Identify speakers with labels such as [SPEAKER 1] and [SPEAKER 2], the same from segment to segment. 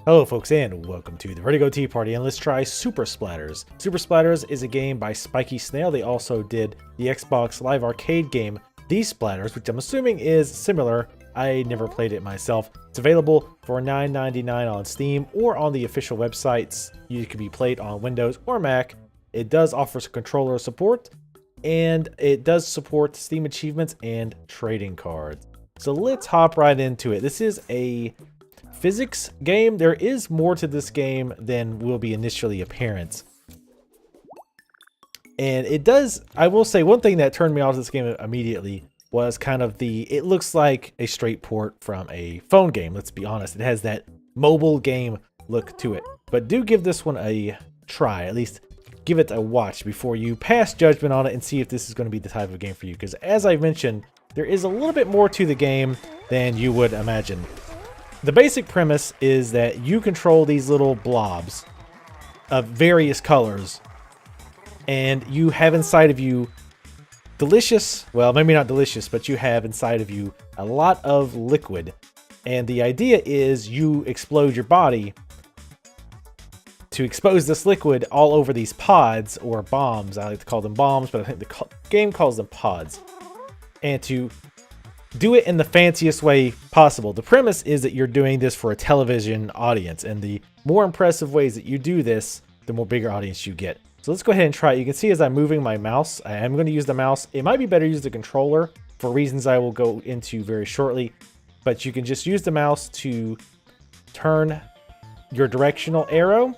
[SPEAKER 1] Hello folks and welcome to the Vertigo Tea Party, and let's try Super Splatters. Super Splatters is a game by Spiky Snail. They also did the Xbox Live Arcade game, These Splatters, which I'm assuming is similar. I never played it myself. It's available for $9.99 on Steam or on the official websites. You can be played on Windows or Mac. It does offer some controller support, and it does support Steam achievements and trading cards. So let's hop right into it. This is a physics game. There is more to this game than will be initially apparent. And it does, I will say, one thing that turned me off this game immediately was kind of it looks like a straight port from a phone game, let's be honest. It has that mobile game look to it. But do give this one a try, at least give it a watch before you pass judgment on it and see if this is going to be the type of game for you. Because as I've mentioned, there is a little bit more to the game than you would imagine. The basic premise is that you control these little blobs of various colors, and you have inside of you delicious, well, maybe not delicious, but you have inside of you a lot of liquid. And the idea is you explode your body to expose this liquid all over these pods or bombs. I like to call them bombs, but I think the game calls them pods. And to do it in the fanciest way possible. The premise is that you're doing this for a television audience, and the more impressive ways that you do this, the more bigger audience you get. So let's go ahead and try it. You can see as I'm moving my mouse, I am going to use the mouse. It might be better to use the controller for reasons I will go into very shortly, but you can just use the mouse to turn your directional arrow.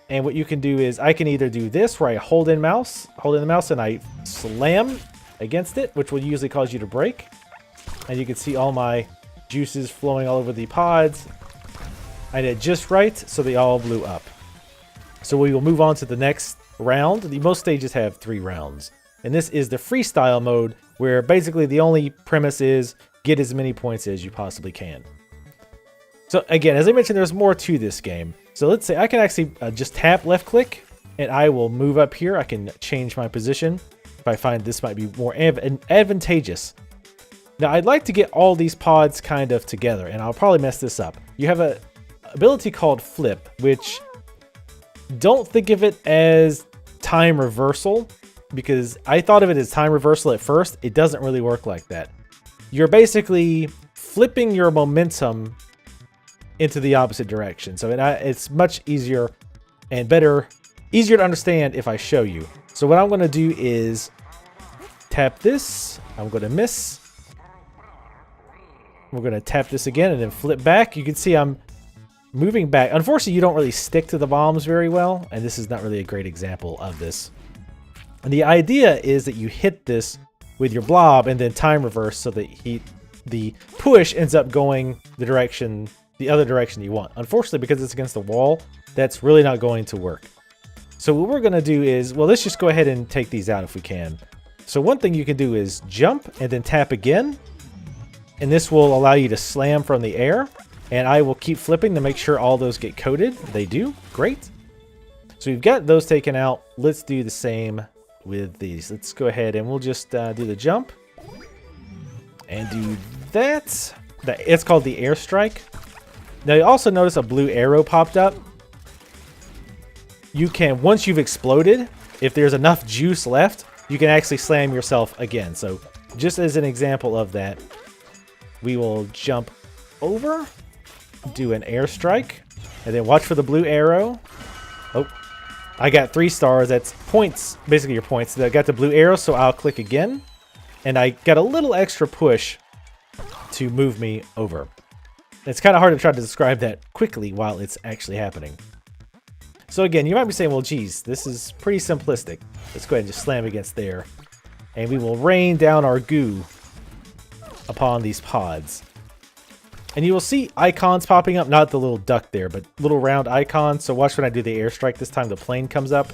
[SPEAKER 1] And what you can do is I can either do this where I hold in the mouse and I slam against it, which will usually cause you to break. And you can see all my juices flowing all over the pods. I did just right, so they all blew up. So we will move on to the next round. Most stages have 3 rounds. And this is the freestyle mode, where basically the only premise is get as many points as you possibly can. So again, as I mentioned, there's more to this game. So let's say I can actually just tap left click, and I will move up here. I can change my position if I find this might be more advantageous. Now, I'd like to get all these pods kind of together, and I'll probably mess this up. You have an ability called Flip, which don't think of it as time reversal, because I thought of it as time reversal at first. It doesn't really work like that. You're basically flipping your momentum into the opposite direction. So it's much easier and easier to understand if I show you. So what I'm going to do is tap this. I'm going to miss. We're going to tap this again and then flip back. You can see I'm moving back. Unfortunately, you don't really stick to the bombs very well, and this is not really a great example of this. And the idea is that you hit this with your blob and then time reverse so that the push ends up going the other direction you want. Unfortunately, because it's against the wall, that's really not going to work. So what we're going to do is, well, let's just go ahead and take these out if we can. So one thing you can do is jump and then tap again. And this will allow you to slam from the air. And I will keep flipping to make sure all those get coated. They do. Great. So we've got those taken out. Let's do the same with these. Let's go ahead and we'll just do the jump. And do that. It's called the airstrike. Now you also notice a blue arrow popped up. You can, once you've exploded, if there's enough juice left, you can actually slam yourself again. So just as an example of that, we will jump over, do an airstrike, and then watch for the blue arrow. Oh, I got 3 stars. That's points, basically your points. I got the blue arrow, so I'll click again. And I got a little extra push to move me over. It's kind of hard to try to describe that quickly while it's actually happening. So again, you might be saying, well, geez, this is pretty simplistic. Let's go ahead and just slam against there. And we will rain down our goo upon these pods. And you will see icons popping up, not the little duck there, but little round icons. So watch when I do the airstrike this time, the plane comes up.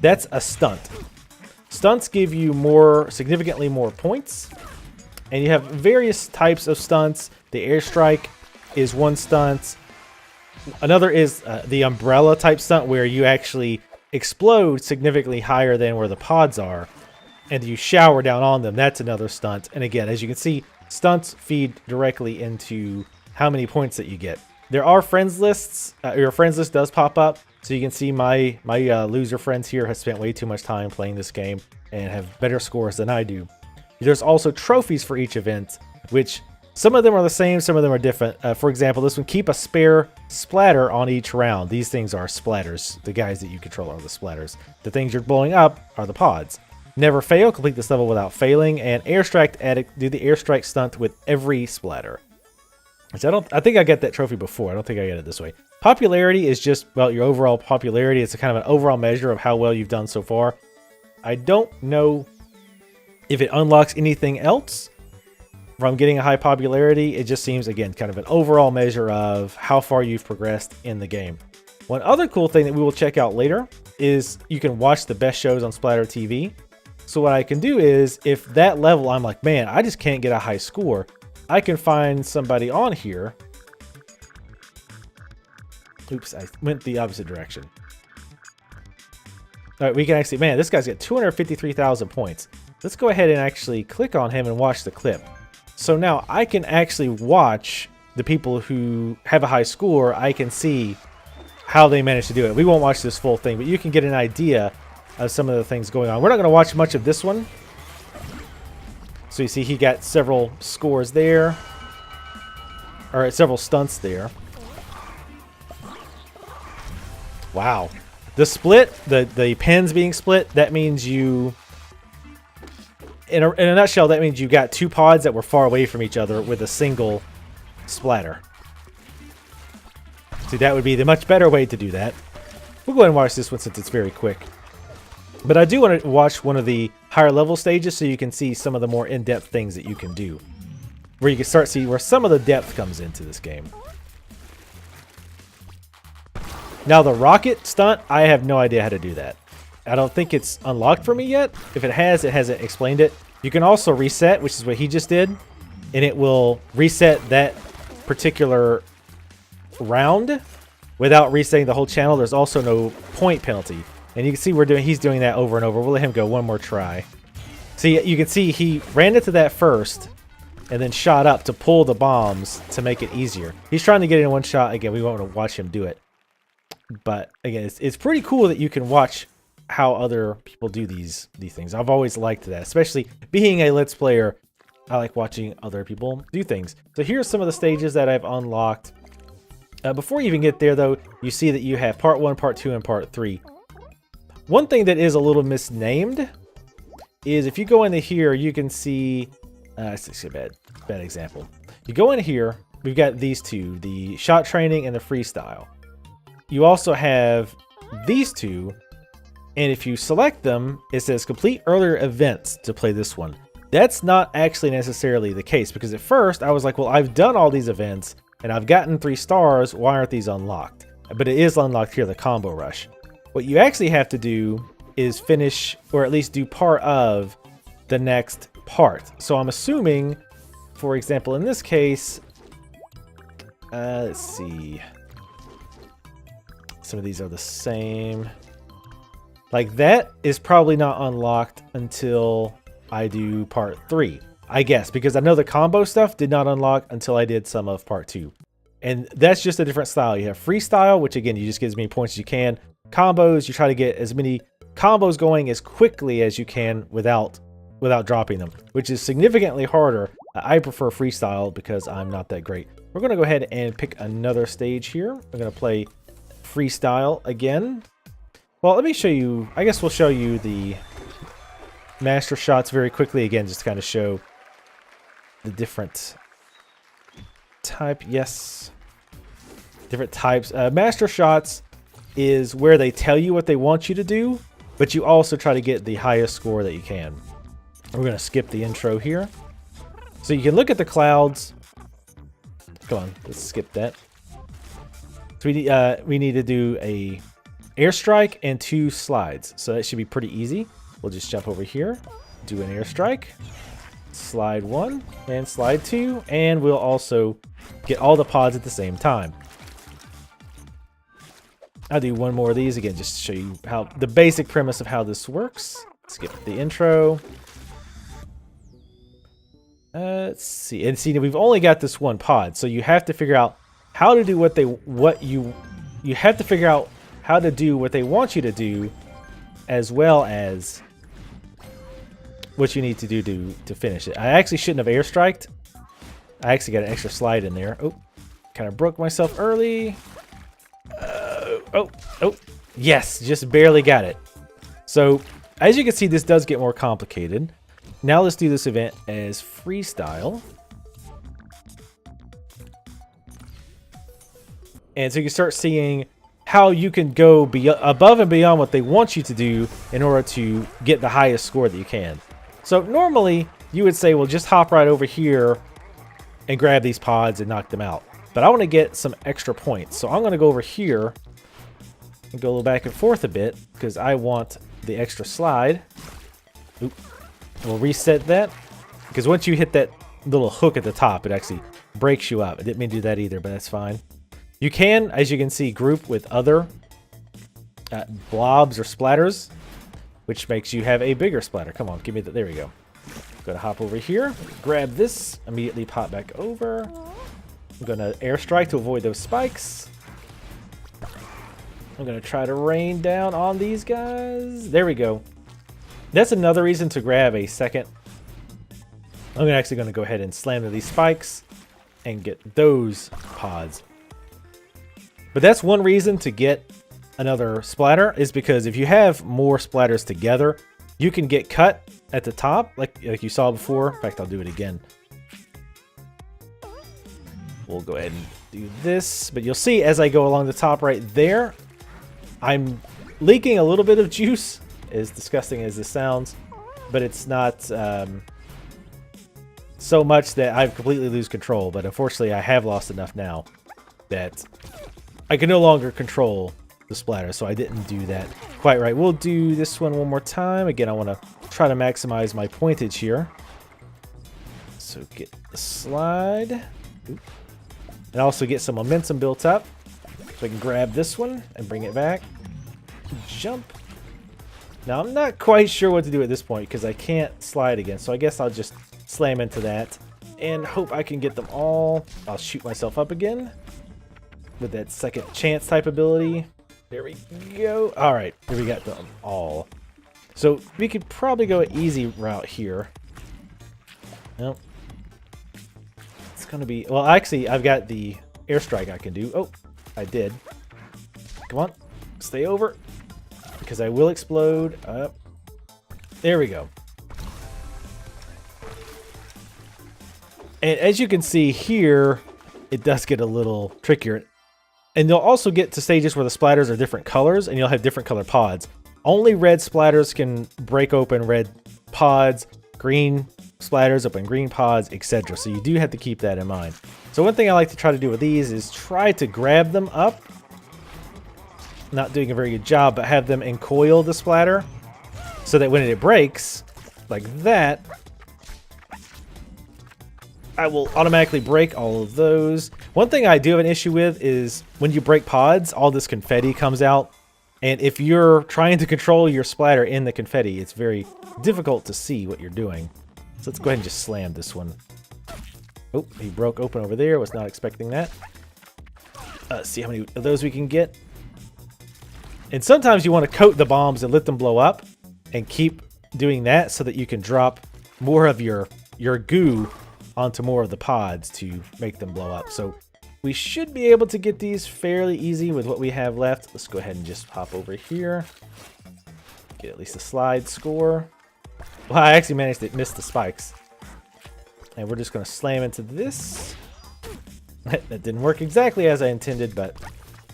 [SPEAKER 1] That's a stunt. Stunts give you significantly more points. And you have various types of stunts. The airstrike is one stunt. Another is the umbrella type stunt, where you actually explode significantly higher than where the pods are. And you shower down on them. That's another stunt. And again, as you can see, stunts feed directly into how many points that you get. There are friends lists. Your friends list does pop up, so you can see my loser friends here have spent way too much time playing this game and have better scores than I do. There's also trophies for each event, which some of them are the same, some of them are different. For example, this one, keep a spare splatter on each round. These things are splatters. The guys that you control are the splatters. The things you're blowing up are the pods. Never fail, complete this level without failing, and airstrike addict, do the airstrike stunt with every splatter. Which I think I got that trophy before. I don't think I got it this way. Popularity is just, well, your overall popularity. It's a kind of an overall measure of how well you've done so far. I don't know if it unlocks anything else from getting a high popularity. It just seems, again, kind of an overall measure of how far you've progressed in the game. One other cool thing that we will check out later is you can watch the best shows on Splatter TV. So what I can do is, if that level I'm like, man, I just can't get a high score, I can find somebody on here. Oops, I went the opposite direction. All right, we can actually, man, this guy's got 253,000 points. Let's go ahead and actually click on him and watch the clip. So now I can actually watch the people who have a high score. I can see how they managed to do it. We won't watch this full thing, but you can get an idea of some of the things going on. We're not going to watch much of this one. So you see he got several scores there, or several stunts there. Wow. The split, the pins being split, that means you, in a nutshell, that means you got two pods that were far away from each other with a single splatter. See, that would be the much better way to do that. We'll go ahead and watch this one since it's very quick. But I do want to watch one of the higher level stages so you can see some of the more in-depth things that you can do. Where you can start to see where some of the depth comes into this game. Now the rocket stunt, I have no idea how to do that. I don't think it's unlocked for me yet. If it has, it hasn't explained it. You can also reset, which is what he just did. And it will reset that particular round without resetting the whole channel. There's also no point penalty. And you can see he's doing that over and over. We'll let him go one more try. See, you can see he ran into that first and then shot up to pull the bombs to make it easier. He's trying to get it in one shot. Again, we won't watch him do it. But again, it's pretty cool that you can watch how other people do these things. I've always liked that, especially being a Let's Player. I like watching other people do things. So here's some of the stages that I've unlocked. Before you even get there, though, you see that you have Part 1, Part 2, and Part 3. One thing that is a little misnamed is if you go into here, you can see... it's a bad example. You go in here, we've got these two, the shot training and the freestyle. You also have these two, and if you select them, it says complete earlier events to play this one. That's not actually necessarily the case, because at first I was like, well, I've done all these events and I've gotten 3 stars. Why aren't these unlocked? But it is unlocked here, the combo rush. What you actually have to do is finish, or at least do part of the next part. So I'm assuming, for example, in this case, let's see. Some of these are the same. Like that is probably not unlocked until I do part 3, I guess, because I know the combo stuff did not unlock until I did some of part 2. And that's just a different style. You have freestyle, which again, you just get as many points as you can. Combos, you try to get as many combos going as quickly as you can without dropping them, which is significantly harder. I prefer freestyle because I'm not that great. We're going to go ahead and pick another stage here. We're going to play freestyle again. Well, let me show you, I guess we'll show you the master shots very quickly again, just to kind of show the different type. Yes, different types. Master shots is where they tell you what they want you to do, but you also try to get the highest score that you can. We're going to skip the intro here. So you can look at the clouds. Come on, let's skip that. So we need to do a airstrike and 2 slides. So that should be pretty easy. We'll just jump over here, do an airstrike, slide 1 and slide 2, and we'll also get all the pods at the same time. I'll do one more of these again, just to show you how the basic premise of how this works. Skip the intro. Let's see. And see, we've only got this one pod, so you have to figure out how to do you have to figure out how to do what they want you to do, as well as what you need to do to finish it. I actually shouldn't have airstriked. I actually got an extra slide in there. Oh, kind of broke myself early. Oh, yes, just barely got it. So, as you can see, this does get more complicated. Now let's do this event as freestyle. And so you can start seeing how you can go above and beyond what they want you to do in order to get the highest score that you can. So normally you would say, well, just hop right over here and grab these pods and knock them out. But I want to get some extra points. So I'm going to go over here and go a little back and forth a bit because I want the extra slide. Oop. We'll reset that because once you hit that little hook at the top, it actually breaks you up. I didn't mean to do that either, but that's fine. You can, as you can see, group with other blobs or splatters, which makes you have a bigger splatter. Come on, give me that. There we go. Gonna hop over here, grab this, immediately pop back over. I'm gonna airstrike to avoid those spikes. I'm gonna try to rain down on these guys. There we go. That's another reason to grab a second. I'm actually gonna go ahead and slam to these spikes and get those pods. But that's one reason to get another splatter, is because if you have more splatters together, you can get cut at the top, like you saw before. In fact, I'll do it again. We'll go ahead and do this, but you'll see as I go along the top right there, I'm leaking a little bit of juice, as disgusting as this sounds, but it's not so much that I completely lose control. But unfortunately, I have lost enough now that I can no longer control the splatter, so I didn't do that quite right. We'll do this one more time. Again, I want to try to maximize my pointage here. So get the slide. Oop. And also get some momentum built up. So I can grab this one and bring it back. Jump. Now, I'm not quite sure what to do at this point because I can't slide again. So I guess I'll just slam into that and hope I can get them all. I'll shoot myself up again with that second chance type ability. There we go. All right, here we got them all. So we could probably go an easy route here. Nope. It's gonna be, well, actually, I've got the airstrike I can do. Oh, I did. Come on, stay over, because I will explode. There we go. And as you can see here, it does get a little trickier. And you'll also get to stages where the splatters are different colors, and you'll have different color pods. Only red splatters can break open red pods, green splatters open green pods, etc. So you do have to keep that in mind. So one thing I like to try to do with these is try to grab them up. Not doing a very good job, but have them encoil the splatter so that when it breaks, like that, I will automatically break all of those. One thing I do have an issue with is when you break pods, all this confetti comes out. And if you're trying to control your splatter in the confetti, it's very difficult to see what you're doing. So let's go ahead and just slam this one. Oh, he broke open over there. Was not expecting that. Let's see how many of those we can get. And sometimes you want to coat the bombs and let them blow up. And keep doing that so that you can drop more of your goo onto more of the pods to make them blow up. So we should be able to get these fairly easy with what we have left. Let's go ahead and just hop over here. Get at least a slide score. Well, I actually managed to miss the spikes. And we're just going to slam into this. That didn't work exactly as I intended, but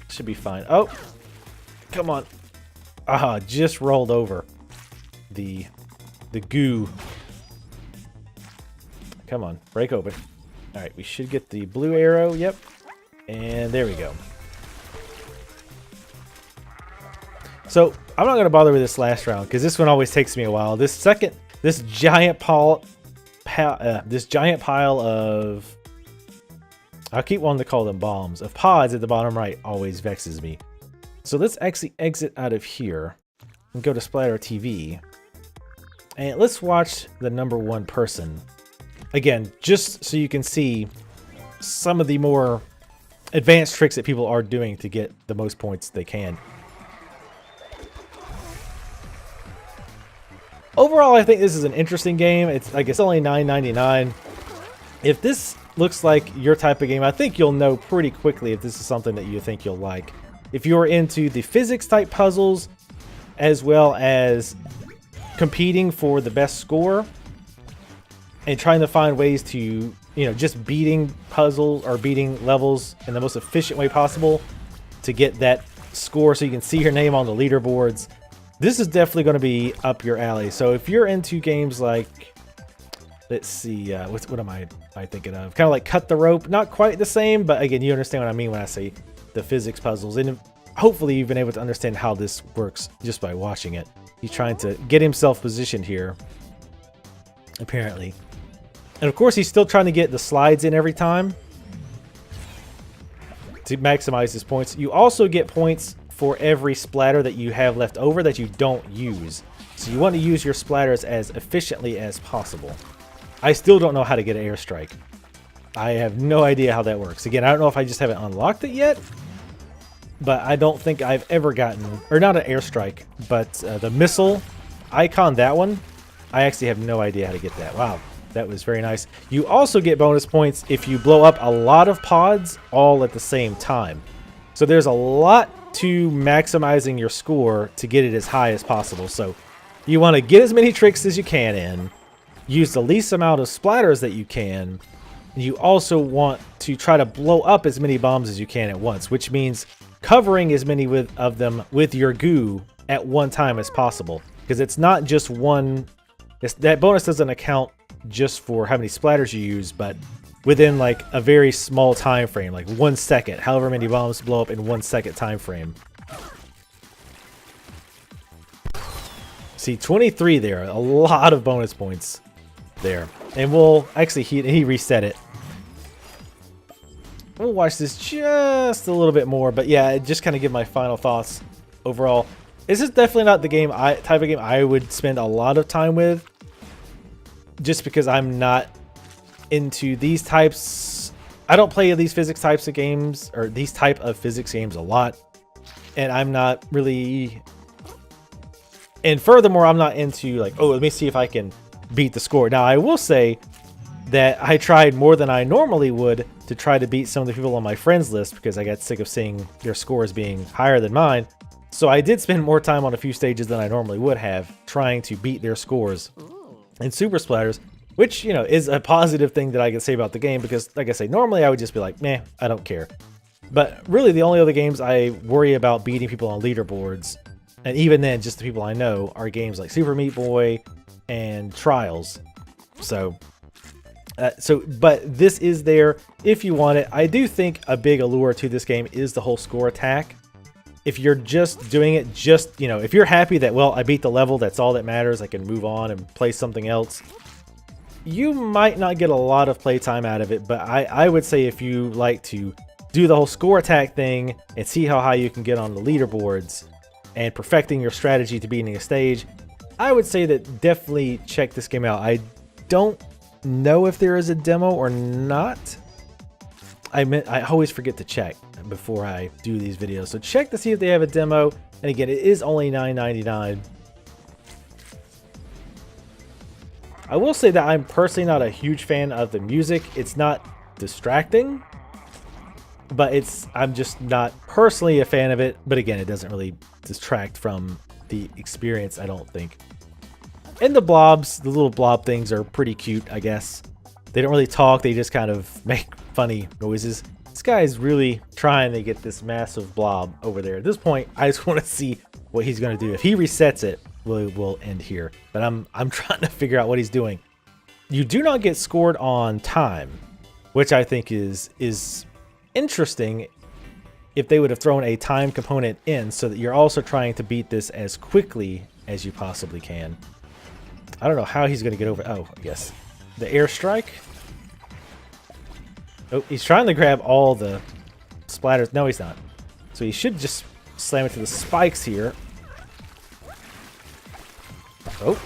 [SPEAKER 1] should be fine. Oh, come on. Ah, just rolled over the goo. Come on, break open. All right, we should get the blue arrow. Yep. And there we go. So I'm not going to bother with this last round because this one always takes me a while. This giant pile of, I keep wanting to call them bombs, of pods at the bottom right always vexes me. So let's actually exit out of here and go to Splatter TV. And let's watch the #1 person. Again, just so you can see some of the more advanced tricks that people are doing to get the most points they can. Overall, I think this is an interesting game. It's like it's only $9.99. If this looks like your type of game, I think you'll know pretty quickly if this is something that you think you'll like. If you're into the physics type puzzles, as well as competing for the best score and trying to find ways to, you know, just beating puzzles or beating levels in the most efficient way possible to get that score so you can see your name on the leaderboards, this is definitely going to be up your alley. So if you're into games like, let's see, what am I thinking of? Kind of like Cut the Rope. Not quite the same, but again, you understand what I mean when I say the physics puzzles. And hopefully you've been able to understand how this works just by watching it. He's trying to get himself positioned here, apparently. And of course, he's still trying to get the slides in every time to maximize his points. You also get points for every splatter that you have left over that you don't use. So you want to use your splatters as efficiently as possible. I still don't know how to get an airstrike. I have no idea how that works. Again, I don't know if I just haven't unlocked it yet, but I don't think I've ever gotten, or not an airstrike, but the missile icon, that one, I actually have no idea how to get that. Wow, that was very nice. You also get bonus points if you blow up a lot of pods all at the same time. So there's a lot to maximizing your score to get it as high as possible. So you want to get as many tricks as you can in, use the least amount of splatters that you can. You also want to try to blow up as many bombs as you can at once, which means covering as many of them with your goo at one time as possible. Because it's not just one, that bonus doesn't account just for how many splatters you use, but within like a very small time frame, like 1 second, however many bombs blow up in 1 second time frame. See, 23 there, a lot of bonus points there. And we'll actually, he reset it. We'll watch this just a little bit more, but yeah, just kind of give my final thoughts overall. This is definitely not the type of game I would spend a lot of time with, just because I'm not into these types. I don't play these physics types of games, or these type of physics games a lot, and I'm not really. And furthermore, I'm not into like, oh, let me see if I can beat the score. Now, I will say that I tried more than I normally would to try to beat some of the people on my friends list because I got sick of seeing their scores being higher than mine. So I did spend more time on a few stages than I normally would have trying to beat their scores in Super Splatters, which, you know, is a positive thing that I can say about the game because, like I say, normally I would just be like, meh, I don't care. But really, the only other games I worry about beating people on leaderboards, and even then, just the people I know, are games like Super Meat Boy and Trials. But this is there if you want it. I do think a big allure to this game is the whole score attack. If you're just doing it, just, you know, if you're happy that, well, I beat the level, that's all that matters, I can move on and play something else, you might not get a lot of playtime out of it. But I would say if you like to do the whole score attack thing and see how high you can get on the leaderboards and perfecting your strategy to beating a stage, I would say that definitely check this game out. I don't know if there is a demo or not. I always forget to check before I do these videos, so check to see if they have a demo. And again, it is only $9.99. I will say that I'm personally not a huge fan of the music. It's not distracting, but I'm just not personally a fan of it. But again, it doesn't really distract from the experience, I don't think. And the blobs, the little blob things, are pretty cute, I guess. They don't really talk, they just kind of make funny noises. This guy is really trying to get this massive blob over there. At this point, I just want to see what he's going to do. If he resets it, we'll end here. But I'm trying to figure out what he's doing. You do not get scored on time, which I think is interesting if they would have thrown a time component in so that you're also trying to beat this as quickly as you possibly can. I don't know how he's going to get over. Oh, I guess the airstrike. Oh, he's trying to grab all the splatters. No, he's not. So he should just slam it to the spikes here. Oh,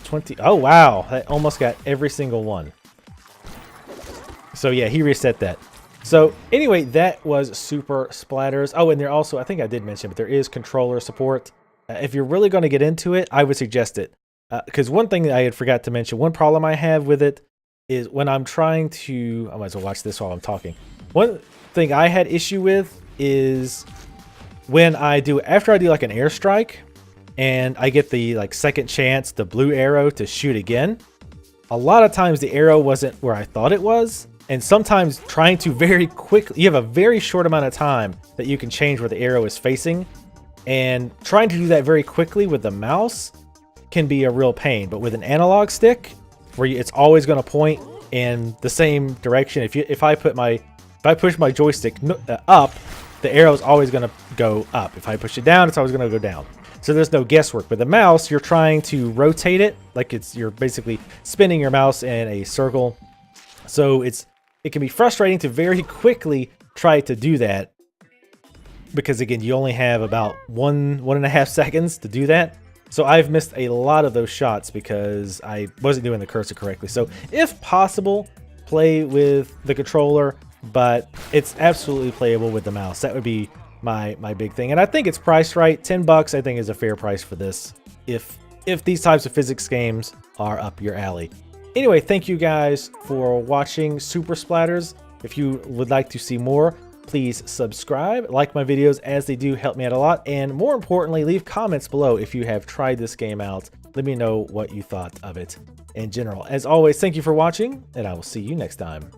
[SPEAKER 1] 20. Oh, wow. That almost got every single one. So yeah, he reset that. So anyway, that was Super Splatters. Oh, and there also, I think I did mention, but there is controller support. If you're really going to get into it, I would suggest it. Because one thing that I had forgot to mention, one problem I have with it is when I'm trying to, I might as well watch this while I'm talking. One thing I had issue with is when after I do like an airstrike and I get the like second chance, the blue arrow to shoot again, a lot of times the arrow wasn't where I thought it was. And sometimes trying to very quickly, you have a very short amount of time that you can change where the arrow is facing. And trying to do that very quickly with the mouse can be a real pain. But with an analog stick, where it's always going to point in the same direction. If I push my joystick up, the arrow is always going to go up. If I push it down, it's always going to go down. So there's no guesswork. With the mouse, you're trying to rotate it like you're basically spinning your mouse in a circle. So it can be frustrating to very quickly try to do that because again, you only have about 1.5 seconds to do that. So I've missed a lot of those shots because I wasn't doing the cursor correctly. So if possible, play with the controller, but it's absolutely playable with the mouse. That would be my big thing. And I think it's priced right. $10 I think is a fair price for this if these types of physics games are up your alley. Anyway, thank you guys for watching Super Splatters. If you would like to see more, please subscribe, like my videos as they do help me out a lot, and more importantly, leave comments below if you have tried this game out. Let me know what you thought of it in general. As always, thank you for watching, and I will see you next time.